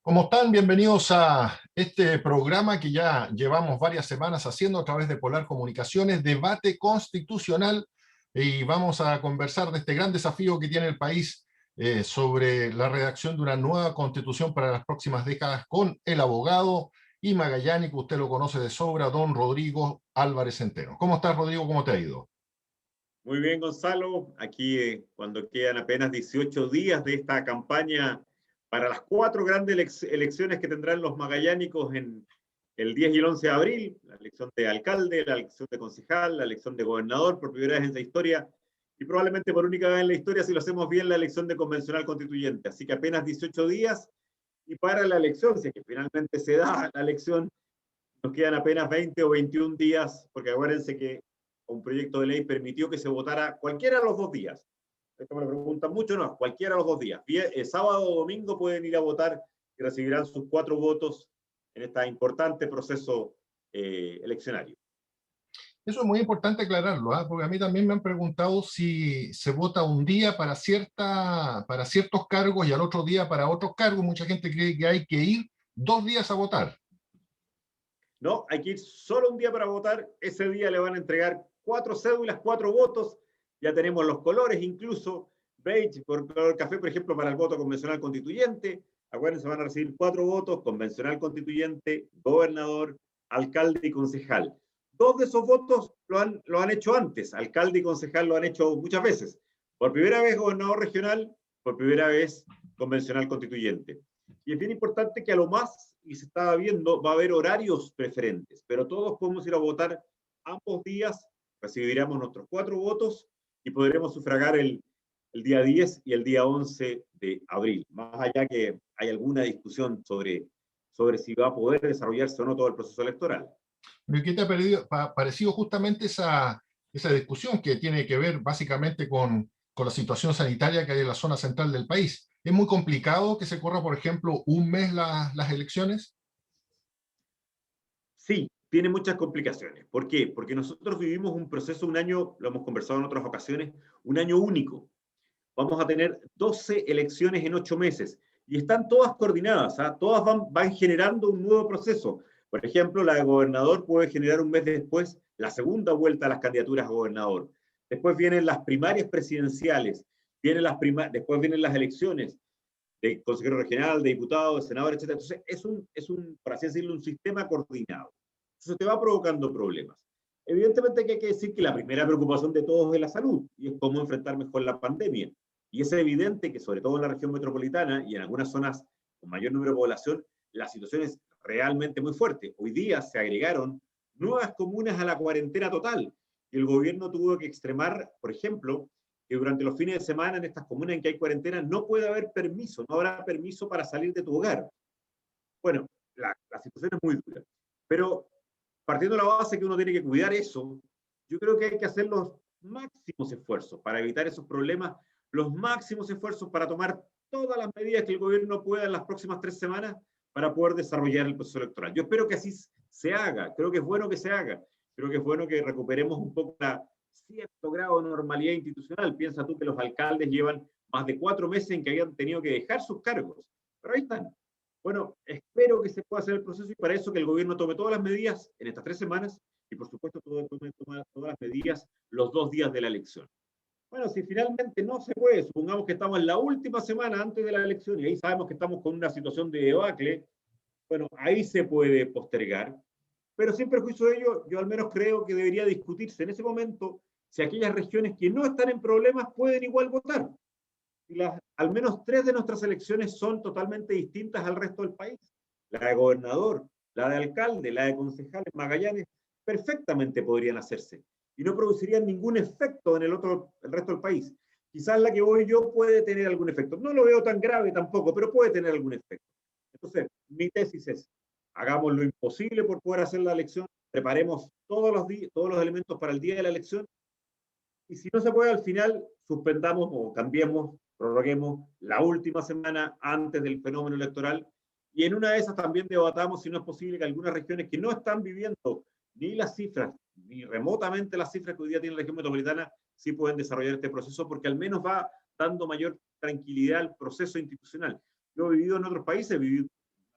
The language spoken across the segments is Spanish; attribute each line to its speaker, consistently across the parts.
Speaker 1: ¿Cómo están? Bienvenidos a este programa que ya llevamos varias semanas haciendo a través de Polar Comunicaciones, debate constitucional, y vamos a conversar de este gran desafío que tiene el país sobre la redacción de una nueva constitución para las próximas décadas con el abogado y magallánico, usted lo conoce de sobra, don Rodrigo Álvarez Centeno. ¿Cómo estás, Rodrigo? ¿Cómo te ha ido?
Speaker 2: Muy bien, Gonzalo. Aquí, cuando quedan apenas 18 días de esta campaña para las cuatro grandes elecciones que tendrán los magallánicos en el 10 y el 11 de abril, la elección de alcalde, la elección de concejal, la elección de gobernador por primera vez en la historia y probablemente por única vez en la historia, si lo hacemos bien, la elección de convencional constituyente. Así que apenas 18 días y para la elección, si es que finalmente se da la elección, nos quedan apenas 20 o 21 días, porque acuérdense que un proyecto de ley permitió que se votara cualquiera de los 2 días. Esto me lo preguntan mucho, no, cualquiera de los 2 días. Sábado o domingo pueden ir a votar y recibirán sus 4 votos en este importante proceso eleccionario.
Speaker 1: Eso es muy importante aclararlo, ¿ah? Porque a mí también me han preguntado si se vota un día para ciertos cargos y al otro día para otros cargos. Mucha gente cree que hay que ir 2 días a votar.
Speaker 2: No, hay que ir solo un día para votar. Ese día le van a entregar 4 cédulas, 4 votos. Ya tenemos los colores, incluso beige por color café, por ejemplo, para el voto convencional constituyente. Acuérdense, van a recibir 4 votos: convencional constituyente, gobernador, alcalde y concejal. 2 de esos votos lo han hecho antes. Alcalde y concejal lo han hecho muchas veces. Por primera vez gobernador regional, por primera vez convencional constituyente. Y es bien importante que a lo más, y se estaba viendo, va a haber horarios preferentes, pero todos podemos ir a votar ambos días, recibiremos nuestros 4 votos y podremos sufragar el día 10 y el día 11 de abril. Más allá que hay alguna discusión sobre si va a poder desarrollarse o no todo el proceso electoral.
Speaker 1: ¿Y qué te ha parecido justamente esa discusión que tiene que ver básicamente con la situación sanitaria que hay en la zona central del país? ¿Es muy complicado que se corra, por ejemplo, un mes las elecciones?
Speaker 2: Sí, tiene muchas complicaciones. ¿Por qué? Porque nosotros vivimos un proceso, un año, lo hemos conversado en otras ocasiones, un año único. Vamos a tener 12 elecciones en 8 meses y están todas coordinadas, ¿eh? Todas van generando un nuevo proceso. Por ejemplo, la de gobernador puede generar un mes después la segunda vuelta a las candidaturas a gobernador. Después vienen las primarias presidenciales, después vienen las elecciones de consejero regional, de diputado, de senador, etc. Entonces, por así decirlo, un sistema coordinado. Eso te va provocando problemas. Evidentemente que hay que decir que la primera preocupación de todos es la salud y es cómo enfrentar mejor la pandemia. Y es evidente que, sobre todo en la región metropolitana y en algunas zonas con mayor número de población, la situación es realmente muy fuerte. Hoy día se agregaron nuevas comunas a la cuarentena total y el gobierno tuvo que extremar, por ejemplo, que durante los fines de semana en estas comunas en que hay cuarentena no puede haber permiso, no habrá permiso para salir de tu hogar. Bueno, la situación es muy dura. Pero partiendo de la base que uno tiene que cuidar eso, yo creo que hay que hacer los máximos esfuerzos para evitar esos problemas, los máximos esfuerzos para tomar todas las medidas que el gobierno pueda en las próximas 3 semanas para poder desarrollar el proceso electoral. Yo espero que así se haga, creo que es bueno que se haga, creo que es bueno que recuperemos un poco cierto grado de normalidad institucional. Piensa tú que los alcaldes llevan más de 4 meses en que habían tenido que dejar sus cargos, pero ahí están. Bueno, espero que se pueda hacer el proceso y para eso que el gobierno tome todas las medidas en estas 3 semanas y por supuesto tome todas las medidas los 2 días de la elección. Bueno, si finalmente no se puede, supongamos que estamos en la última semana antes de la elección y ahí sabemos que estamos con una situación de debacle, bueno, ahí se puede postergar, pero sin perjuicio de ello, yo al menos creo que debería discutirse en ese momento si aquellas regiones que no están en problemas pueden igual votar. Y al menos 3 de nuestras elecciones son totalmente distintas al resto del país. La de gobernador, la de alcalde, la de concejal en Magallanes, perfectamente podrían hacerse y no producirían ningún efecto en el resto del país. Quizás la que voy yo puede tener algún efecto. No lo veo tan grave tampoco, pero puede tener algún efecto. Entonces, mi tesis es, hagamos lo imposible por poder hacer la elección, preparemos todos los elementos para el día de la elección y si no se puede, al final suspendamos o cambiemos, prorroguemos la última semana antes del fenómeno electoral y en una de esas también debatamos si no es posible que algunas regiones que no están viviendo ni las cifras, ni remotamente las cifras que hoy día tiene la región metropolitana, sí pueden desarrollar este proceso porque al menos va dando mayor tranquilidad al proceso institucional. Yo he vivido en otros países, viví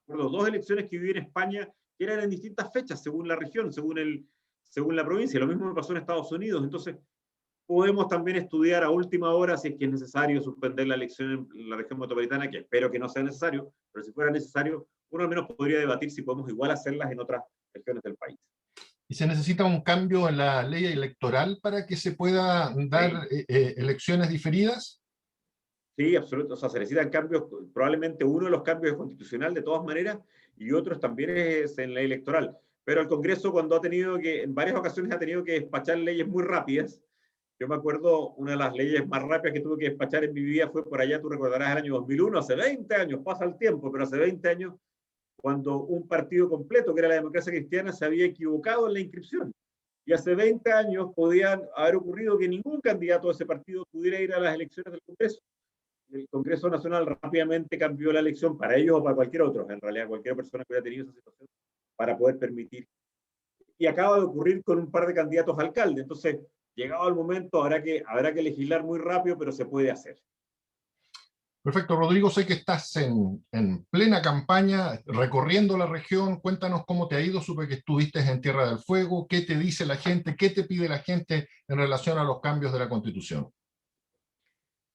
Speaker 2: recuerdo 2 elecciones que viví en España que eran en distintas fechas, según la región, según la provincia. Lo mismo me pasó en Estados Unidos. Entonces, podemos también estudiar a última hora si es que es necesario suspender la elección en la región metropolitana, que espero que no sea necesario, pero si fuera necesario, uno al menos podría debatir si podemos igual hacerlas en otras regiones del país.
Speaker 1: ¿Y se necesita un cambio en la ley electoral para que se pueda dar
Speaker 2: Sí,
Speaker 1: elecciones diferidas?
Speaker 2: sí, absoluto. O sea, se necesitan cambios, probablemente uno de los cambios es constitucional de todas maneras, y otros también es en ley electoral. Pero el Congreso, cuando ha tenido que, en varias ocasiones ha tenido que despachar leyes muy rápidas. Yo me acuerdo, una de las leyes más rápidas que tuve que despachar en mi vida fue por allá, tú recordarás, el año 2001, hace 20 años, pasa el tiempo, pero hace 20 años, cuando un partido completo, que era la Democracia Cristiana, se había equivocado en la inscripción. Y hace 20 años podían haber ocurrido que ningún candidato de ese partido pudiera ir a las elecciones del Congreso. El Congreso Nacional rápidamente cambió la elección para ellos o para cualquier otro, en realidad cualquier persona que hubiera tenido esa situación, para poder permitir. Y acaba de ocurrir con un par de candidatos a alcalde. Entonces, llegado el momento, habrá que legislar muy rápido, pero se puede hacer.
Speaker 1: Perfecto, Rodrigo, sé que estás en plena campaña, recorriendo la región. Cuéntanos cómo te ha ido. Supe que estuviste en Tierra del Fuego. ¿Qué te dice la gente? ¿Qué te pide la gente en relación a los cambios de la Constitución?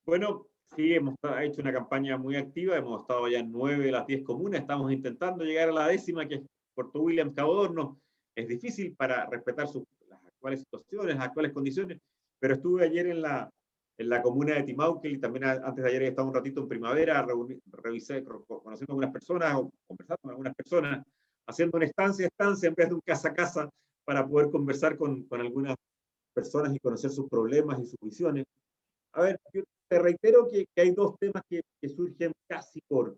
Speaker 2: Bueno, sí, hemos hecho una campaña muy activa, hemos estado ya en 9 de las 10 comunas, estamos intentando llegar a la 10ª, que es Puerto Williams, Cabo Hornos. Es difícil para respetar las actuales situaciones, las actuales condiciones, pero estuve ayer en la comuna de Timauquel y también antes de ayer he estado un ratito en Primavera, revisé, conociendo a algunas personas, o conversando con algunas personas, haciendo una estancia a estancia en vez de un casa a casa, para poder conversar con algunas personas y conocer sus problemas y sus visiones. A ver, yo te reitero que hay dos temas que surgen casi por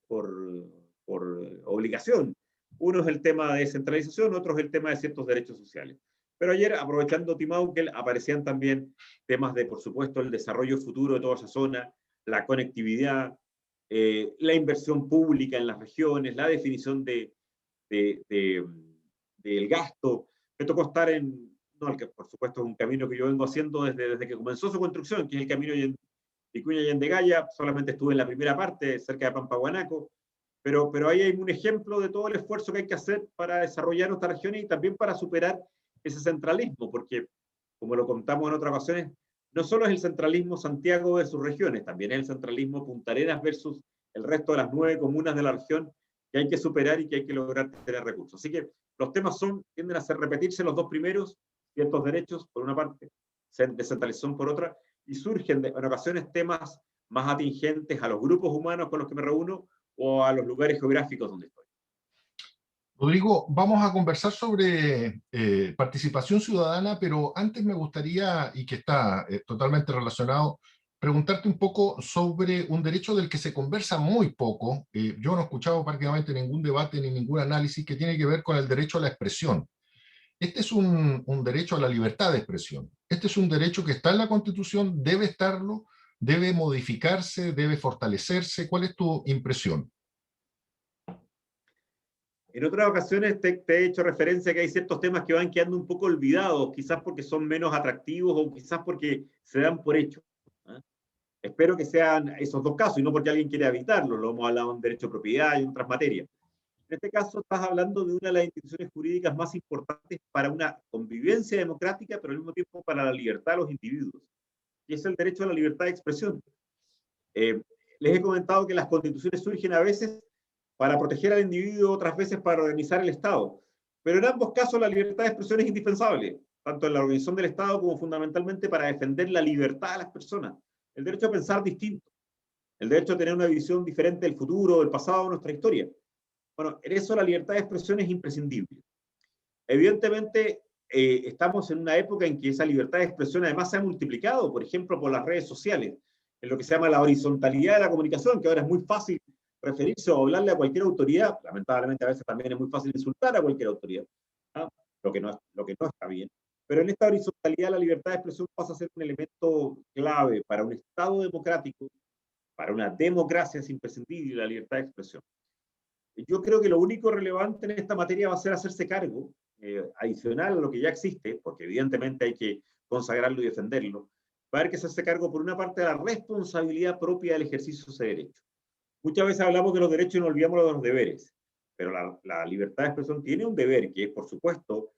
Speaker 2: obligación. Uno es el tema de descentralización, otro es el tema de ciertos derechos sociales. Pero ayer, aprovechando Timauquel, aparecían también temas de, por supuesto, el desarrollo futuro de toda esa zona, la conectividad, la inversión pública en las regiones, la definición de, de, del gasto. Me tocó estar no, el que por supuesto es un camino que yo vengo haciendo desde que comenzó su construcción, que es el camino Vicuña Yendegaya. Solamente estuve en la primera parte, cerca de Pampahuanaco, pero ahí hay un ejemplo de todo el esfuerzo que hay que hacer para desarrollar nuestras regiones y también para superar ese centralismo, porque, como lo contamos en otras ocasiones, no solo es el centralismo Santiago versus regiones, también es el centralismo Punta Arenas versus el resto de las 9 comunas de la región, que hay que superar y que hay que lograr tener recursos. Así que los temas tienden a repetirse los dos primeros, ciertos derechos por una parte, descentralización por otra, y surgen en ocasiones temas más atingentes a los grupos humanos con los que me reúno o a los lugares geográficos donde estoy.
Speaker 1: Rodrigo, vamos a conversar sobre participación ciudadana, pero antes me gustaría, y que está totalmente relacionado, preguntarte un poco sobre un derecho del que se conversa muy poco. Yo no he escuchado prácticamente ningún debate ni ningún análisis que tiene que ver con el derecho a la expresión. Este es un derecho a la libertad de expresión. Este es un derecho que está en la Constitución, debe estarlo, debe modificarse, debe fortalecerse. ¿Cuál es tu impresión?
Speaker 2: En otras ocasiones te he hecho referencia a que hay ciertos temas que van quedando un poco olvidados, quizás porque son menos atractivos o quizás porque se dan por hecho. ¿Eh? Espero que sean esos dos casos y no porque alguien quiera evitarlo. Lo hemos hablado en derecho de propiedad y en otras materias. En este caso estás hablando de una de las instituciones jurídicas más importantes para una convivencia democrática, pero al mismo tiempo para la libertad de los individuos, y es el derecho a la libertad de expresión. Eh, Les he comentado que las constituciones surgen a veces para proteger al individuo, otras veces para organizar el Estado, pero en ambos casos la libertad de expresión es indispensable, tanto en la organización del Estado como fundamentalmente para defender la libertad de las personas, el derecho a pensar distinto, el derecho a tener una visión diferente del futuro, del pasado, de nuestra historia. Bueno, en eso la libertad de expresión es imprescindible. Evidentemente, estamos en una época en que esa libertad de expresión además se ha multiplicado, por ejemplo, por las redes sociales, en lo que se llama la horizontalidad de la comunicación, que ahora es muy fácil referirse o hablarle a cualquier autoridad. Lamentablemente a veces también es muy fácil insultar a cualquier autoridad, ¿no? Lo que no está bien. Pero en esta horizontalidad la libertad de expresión pasa a ser un elemento clave para un Estado democrático, para una democracia. Es imprescindible la libertad de expresión. Yo creo que lo único relevante en esta materia va a ser hacerse cargo, adicional a lo que ya existe, porque evidentemente hay que consagrarlo y defenderlo. Va a haber que hacerse cargo, por una parte, de la responsabilidad propia del ejercicio de ese derecho. Muchas veces hablamos de los derechos y nos olvidamos de los deberes. pero la libertad de expresión tiene un deber, que es, por supuesto,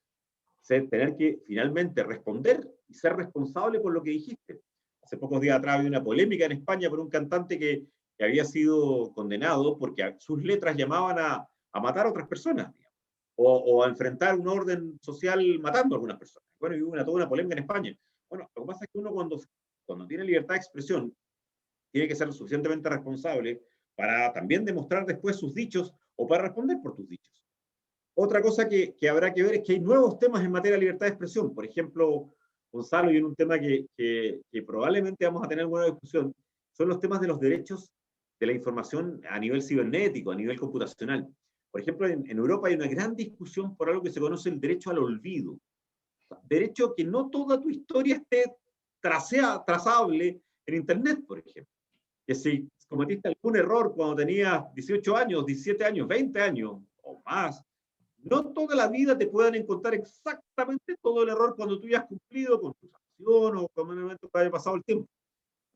Speaker 2: tener que finalmente responder y ser responsable por lo que dijiste. Hace pocos días atrás había una polémica en España por un cantante que había sido condenado porque sus letras llamaban a matar a otras personas, digamos, o a enfrentar un orden social matando a algunas personas. Bueno, y hubo toda una polémica en España. Bueno, lo que pasa es que uno cuando tiene libertad de expresión tiene que ser lo suficientemente responsable para también demostrar después sus dichos o para responder por tus dichos. Otra cosa que habrá que ver es que hay nuevos temas en materia de libertad de expresión. Por ejemplo, Gonzalo, y en un tema que probablemente vamos a tener buena discusión, son los temas de los derechos de la información a nivel cibernético, a nivel computacional. Por ejemplo, en Europa hay una gran discusión por algo que se conoce el derecho al olvido. Derecho que no toda tu historia esté trazable en Internet, por ejemplo. Que si cometiste algún error cuando tenías 18 años, 17 años, 20 años o más, no toda la vida te puedan encontrar exactamente todo el error cuando tú ya has cumplido con tu sanción o cuando en el momento que haya pasado el tiempo.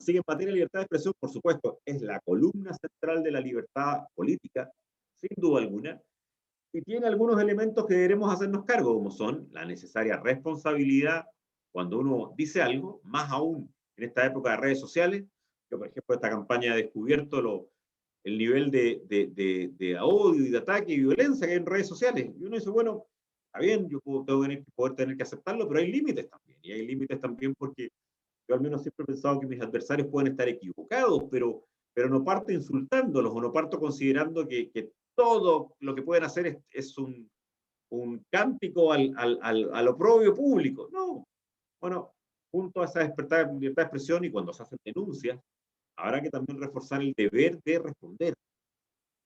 Speaker 2: Así que en materia de libertad de expresión, por supuesto, es la columna central de la libertad política, sin duda alguna, y tiene algunos elementos que deberemos hacernos cargo, como son la necesaria responsabilidad cuando uno dice algo, más aún en esta época de redes sociales. Yo, por ejemplo, esta campaña he descubierto el nivel de odio y de ataque y violencia que hay en redes sociales. Y uno dice, bueno, está bien, yo tengo que poder tener que aceptarlo, pero hay límites también. Y hay límites también porque yo al menos siempre he pensado que mis adversarios pueden estar equivocados, pero no parto insultándolos o no parto considerando que todo lo que pueden hacer es un cántico al oprobio público. No. Bueno, junto a esa libertad de expresión y cuando se hacen denuncias, habrá que también reforzar el deber de responder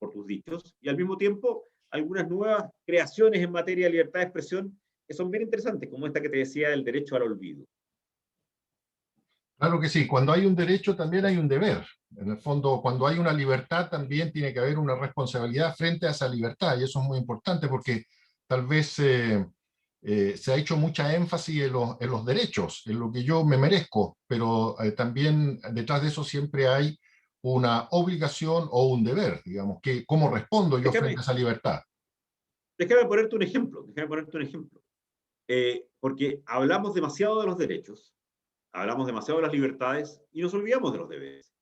Speaker 2: por tus dichos y al mismo tiempo algunas nuevas creaciones en materia de libertad de expresión que son bien interesantes, como esta que te decía del derecho al olvido.
Speaker 1: Claro que sí, cuando hay un derecho también hay un deber. En el fondo, cuando hay una libertad también tiene que haber una responsabilidad frente a esa libertad, y eso es muy importante porque tal vez se ha hecho mucha énfasis en los derechos, en lo que yo me merezco, pero también detrás de eso siempre hay una obligación o un deber, digamos, que cómo respondo yo frente a
Speaker 2: Déjame,
Speaker 1: esa libertad.
Speaker 2: déjame ponerte un ejemplo, porque hablamos demasiado de los derechos, hablamos demasiado de las libertades y nos olvidamos de los deberes.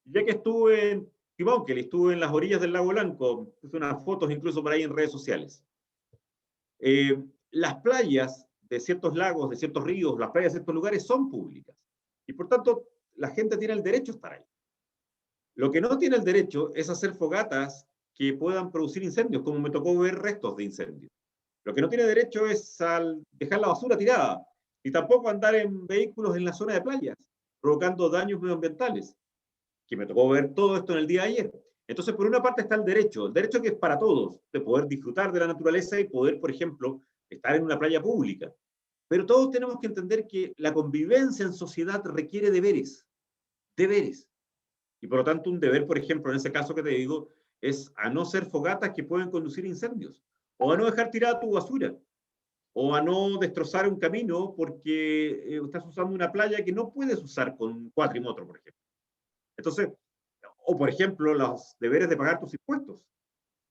Speaker 2: Ya que estuve en Timauquel, estuve en las orillas del lago Blanco, puse unas fotos incluso por ahí en redes sociales. Las playas de ciertos lagos, de ciertos ríos, las playas de ciertos lugares son públicas. Y por tanto, la gente tiene el derecho a estar ahí. Lo que no tiene el derecho es hacer fogatas que puedan producir incendios, como me tocó ver restos de incendios. Lo que no tiene derecho es al dejar la basura tirada, y tampoco andar en vehículos en la zona de playas, provocando daños medioambientales, que me tocó ver todo esto en el día de ayer. Entonces, por una parte está el derecho que es para todos, de poder disfrutar de la naturaleza y poder, por ejemplo, estar en una playa pública. Pero todos tenemos que entender que la convivencia en sociedad requiere deberes, deberes. Y por lo tanto, un deber, por ejemplo, en ese caso que te digo, es a no ser fogatas que pueden conducir incendios, o a no dejar tirada tu basura, o a no destrozar un camino porque estás usando una playa que no puedes usar con un cuatrimotro, por ejemplo. Entonces, o por ejemplo, los deberes de pagar tus impuestos,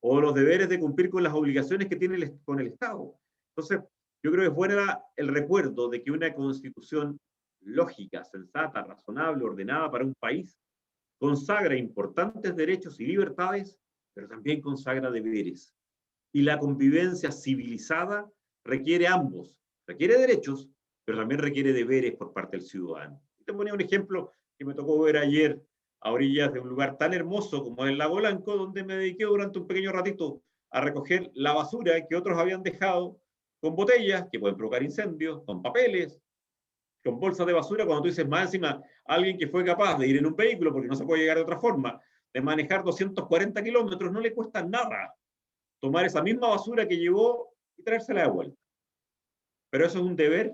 Speaker 2: o los deberes de cumplir con las obligaciones que tiene con el Estado. Entonces, yo creo que es buena el recuerdo de que una constitución lógica, sensata, razonable, ordenada para un país, consagra importantes derechos y libertades, pero también consagra deberes. Y la convivencia civilizada requiere ambos, requiere derechos, pero también requiere deberes por parte del ciudadano. Te ponía un ejemplo que me tocó ver ayer a orillas de un lugar tan hermoso como el Lago Blanco, donde me dediqué durante un pequeño ratito a recoger la basura que otros habían dejado con botellas que pueden provocar incendios, con papeles, con bolsas de basura, cuando tú dices más encima, alguien que fue capaz de ir en un vehículo, porque no se puede llegar de otra forma, de manejar 240 kilómetros, no le cuesta nada tomar esa misma basura que llevó y traérsela de vuelta. Pero eso es un deber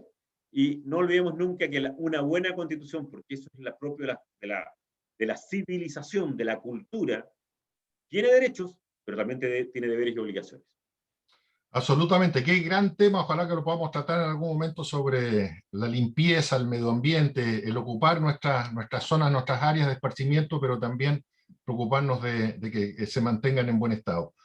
Speaker 2: y no olvidemos nunca que una buena constitución, porque eso es la propia de la civilización, de la cultura, tiene derechos, pero también tiene deberes y obligaciones.
Speaker 1: Absolutamente, qué gran tema, ojalá que lo podamos tratar en algún momento sobre la limpieza, el medio ambiente, el ocupar nuestras zonas, nuestras áreas de esparcimiento, pero también preocuparnos de que se mantengan en buen estado.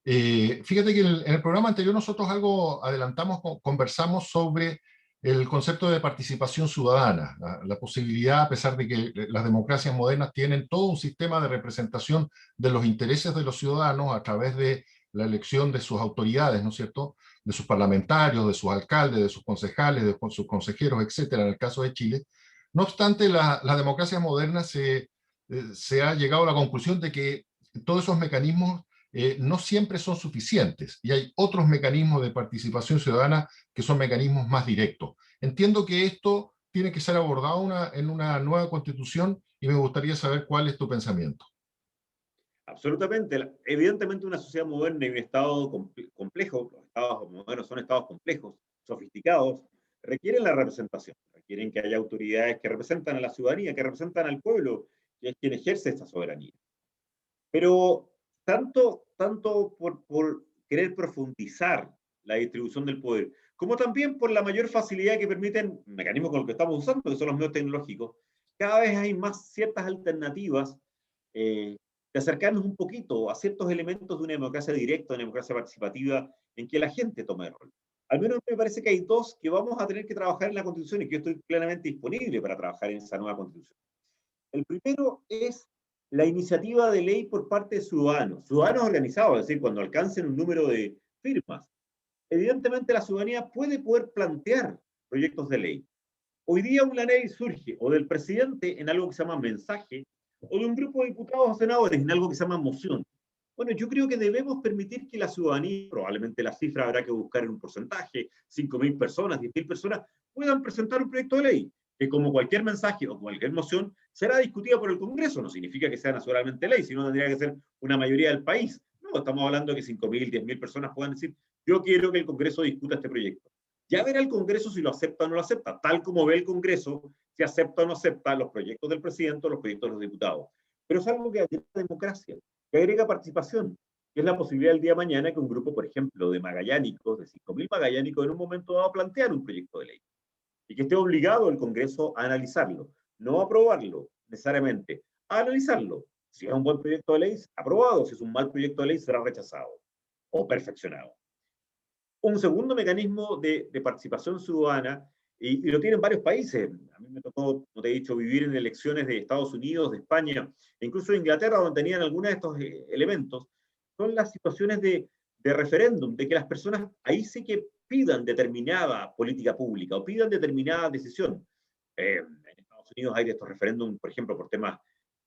Speaker 1: Fíjate que en el programa anterior nosotros algo adelantamos, conversamos sobre el concepto de participación ciudadana, la posibilidad, a pesar de que las democracias modernas tienen todo un sistema de representación de los intereses de los ciudadanos a través de la elección de sus autoridades, ¿no es cierto?, de sus parlamentarios, de sus alcaldes, de sus concejales, de sus consejeros, etcétera, en el caso de Chile. No obstante, la democracia moderna se ha llegado a la conclusión de que todos esos mecanismos no siempre son suficientes y hay otros mecanismos de participación ciudadana que son mecanismos más directos. Entiendo que esto tiene que ser abordado en una nueva constitución y me gustaría saber cuál es tu pensamiento.
Speaker 2: Absolutamente. Evidentemente una sociedad moderna y un estado complejo, los estados modernos son estados complejos, sofisticados, requieren la representación, requieren que haya autoridades que representan a la ciudadanía, que representan al pueblo, que es quien ejerce esta soberanía. Pero tanto por querer profundizar la distribución del poder, como también por la mayor facilidad que permiten mecanismos con los que estamos usando, que son los medios tecnológicos, cada vez hay más ciertas alternativas eh, de acercarnos un poquito a ciertos elementos de una democracia directa, una democracia participativa, en que la gente tome el rol. Al menos me parece que hay dos que vamos a tener que trabajar en la Constitución y que yo estoy plenamente disponible para trabajar en esa nueva Constitución. El primero es la iniciativa de ley por parte de ciudadanos organizados, es decir, cuando alcancen un número de firmas. Evidentemente la ciudadanía poder plantear proyectos de ley. Hoy día una ley surge o del presidente en algo que se llama mensaje, o de un grupo de diputados o senadores en algo que se llama moción. Bueno, yo creo que debemos permitir que la ciudadanía, probablemente la cifra habrá que buscar en un porcentaje, 5.000 personas, 10.000 personas, puedan presentar un proyecto de ley, que como cualquier mensaje o cualquier moción, será discutida por el Congreso. No significa que sea naturalmente ley, sino tendría que ser una mayoría del país. No, estamos hablando de que 5.000, 10.000 personas puedan decir, yo quiero que el Congreso discuta este proyecto. Ya verá el Congreso si lo acepta o no lo acepta, tal como ve el Congreso si acepta o no acepta los proyectos del presidente o los proyectos de los diputados. Pero es algo que agrega democracia, que agrega participación, que es la posibilidad del día de mañana que un grupo, por ejemplo, de magallánicos, de 5.000 magallánicos, en un momento dado plantear un proyecto de ley y que esté obligado el Congreso a analizarlo, no a aprobarlo necesariamente, a analizarlo. Si es un buen proyecto de ley, aprobado; si es un mal proyecto de ley, será rechazado o perfeccionado. Un segundo mecanismo de participación ciudadana, y lo tienen varios países. A mí me tocó, como te he dicho, vivir en elecciones de Estados Unidos, de España, e incluso de Inglaterra, donde tenían algunos de estos elementos, son las situaciones de referéndum, de que las personas ahí sí que pidan determinada política pública o pidan determinada decisión. En Estados Unidos hay de estos referéndums, por ejemplo, por temas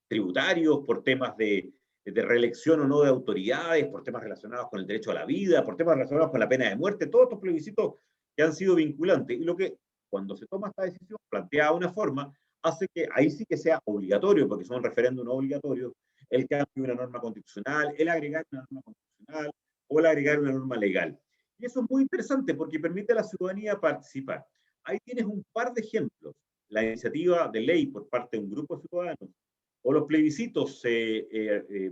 Speaker 2: tributarios, por temas de reelección o no de autoridades, por temas relacionados con el derecho a la vida, por temas relacionados con la pena de muerte, todos estos plebiscitos que han sido vinculantes. Y lo que, cuando se toma esta decisión, planteada de una forma, hace que ahí sí que sea obligatorio, porque son referéndums no obligatorios, el cambio de una norma constitucional, el agregar una norma constitucional o el agregar una norma legal. Y eso es muy interesante porque permite a la ciudadanía participar. Ahí tienes un par de ejemplos. La iniciativa de ley por parte de un grupo de ciudadanos o los plebiscitos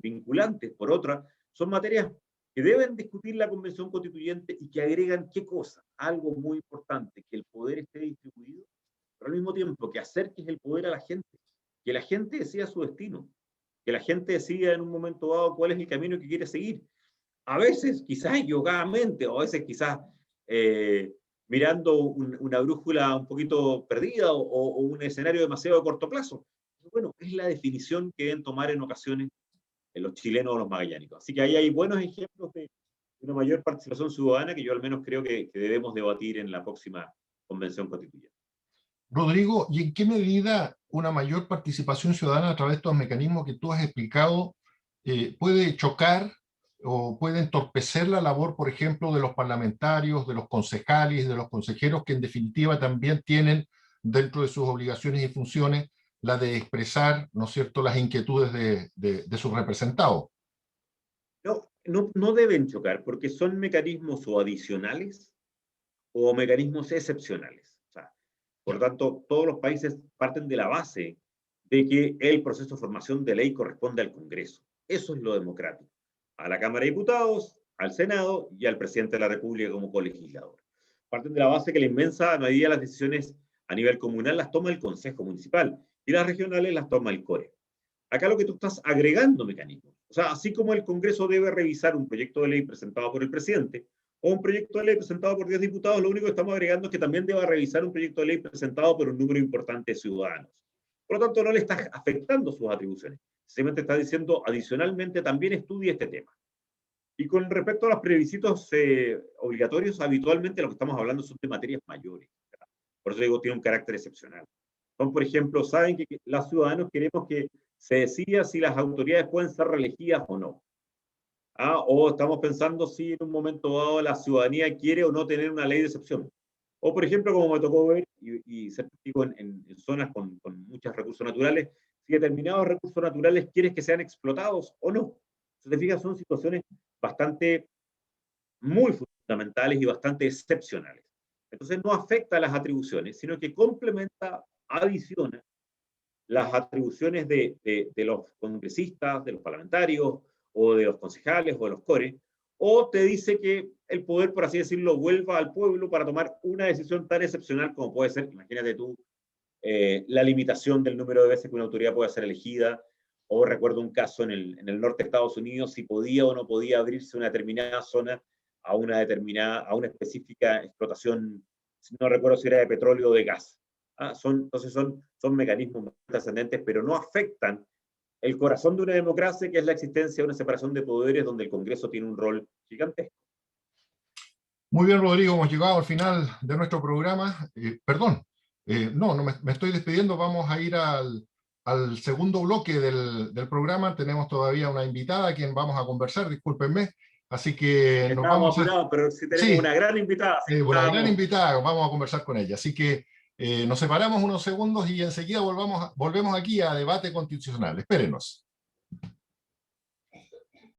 Speaker 2: vinculantes, por otra, son materias que deben discutir la Convención Constituyente y que agregan ¿qué cosa? Algo muy importante, que el poder esté distribuido, pero al mismo tiempo que acerques el poder a la gente, que la gente decida su destino, que la gente decida en un momento dado cuál es el camino que quiere seguir. A veces, quizás equivocadamente, o a veces quizás eh, mirando una brújula un poquito perdida o un escenario demasiado de corto plazo. Bueno, es la definición que deben tomar en ocasiones los chilenos o los magallánicos. Así que ahí hay buenos ejemplos de una mayor participación ciudadana que yo al menos creo que debemos debatir en la próxima convención constituyente.
Speaker 1: Rodrigo, ¿y en qué medida una mayor participación ciudadana a través de estos mecanismos que tú has explicado puede chocar o puede entorpecer la labor, por ejemplo, de los parlamentarios, de los concejales, de los consejeros, que en definitiva también tienen dentro de sus obligaciones y funciones la de expresar, ¿no es cierto?, las inquietudes de sus representados?
Speaker 2: No deben chocar porque son mecanismos o adicionales o mecanismos excepcionales. O sea, por lo tanto, todos los países parten de la base de que el proceso de formación de ley corresponde al Congreso. Eso es lo democrático. A la Cámara de Diputados, al Senado y al presidente de la República como colegislador. Parten de la base que la inmensa mayoría de las decisiones a nivel comunal las toma el Consejo Municipal y las regionales las toma el CORE. Acá lo que tú estás agregando mecanismos. O sea, así como el Congreso debe revisar un proyecto de ley presentado por el presidente o un proyecto de ley presentado por 10 diputados, lo único que estamos agregando es que también deba revisar un proyecto de ley presentado por un número importante de ciudadanos. Por lo tanto, no le estás afectando sus atribuciones. Simplemente está diciendo, adicionalmente, también estudie este tema. Y con respecto a los plebiscitos obligatorios, habitualmente lo que estamos hablando son de materias mayores. ¿Verdad? Por eso digo, tiene un carácter excepcional. Son, por ejemplo, saben que los ciudadanos queremos que se decida si las autoridades pueden ser reelegidas o no. O estamos pensando si en un momento dado la ciudadanía quiere o no tener una ley de excepción. O, por ejemplo, como me tocó ver y ser testigo en zonas con muchos recursos naturales, si determinados recursos naturales quieres que sean explotados o no. Si te fijas, son situaciones bastante, muy fundamentales y bastante excepcionales. Entonces no afecta a las atribuciones, sino que complementa, adiciona las atribuciones de los congresistas, de los parlamentarios, o de los concejales, o de los cores, o te dice que el poder, por así decirlo, vuelva al pueblo para tomar una decisión tan excepcional como puede ser, imagínate tú, la limitación del número de veces que una autoridad puede ser elegida, o recuerdo un caso en el norte de Estados Unidos, si podía o no podía abrirse una determinada zona a una específica explotación, no recuerdo si era de petróleo o de gas. Entonces son mecanismos trascendentes, pero no afectan el corazón de una democracia, que es la existencia de una separación de poderes donde el Congreso tiene un rol gigantesco.
Speaker 1: Muy bien, Rodrigo, hemos llegado al final de nuestro programa. Perdón, no me estoy despidiendo, vamos a ir al segundo bloque del programa. Tenemos todavía una invitada a quien vamos a conversar, discúlpenme. Así que nos
Speaker 2: Estábamos
Speaker 1: vamos a...
Speaker 2: apurados, pero sí tenemos
Speaker 1: Sí,
Speaker 2: una gran invitada. Así que
Speaker 1: una gran
Speaker 2: estábamos...
Speaker 1: invitada, vamos a conversar con ella. Así que nos separamos unos segundos y enseguida volvemos aquí a Debate Constitucional. Espérenos.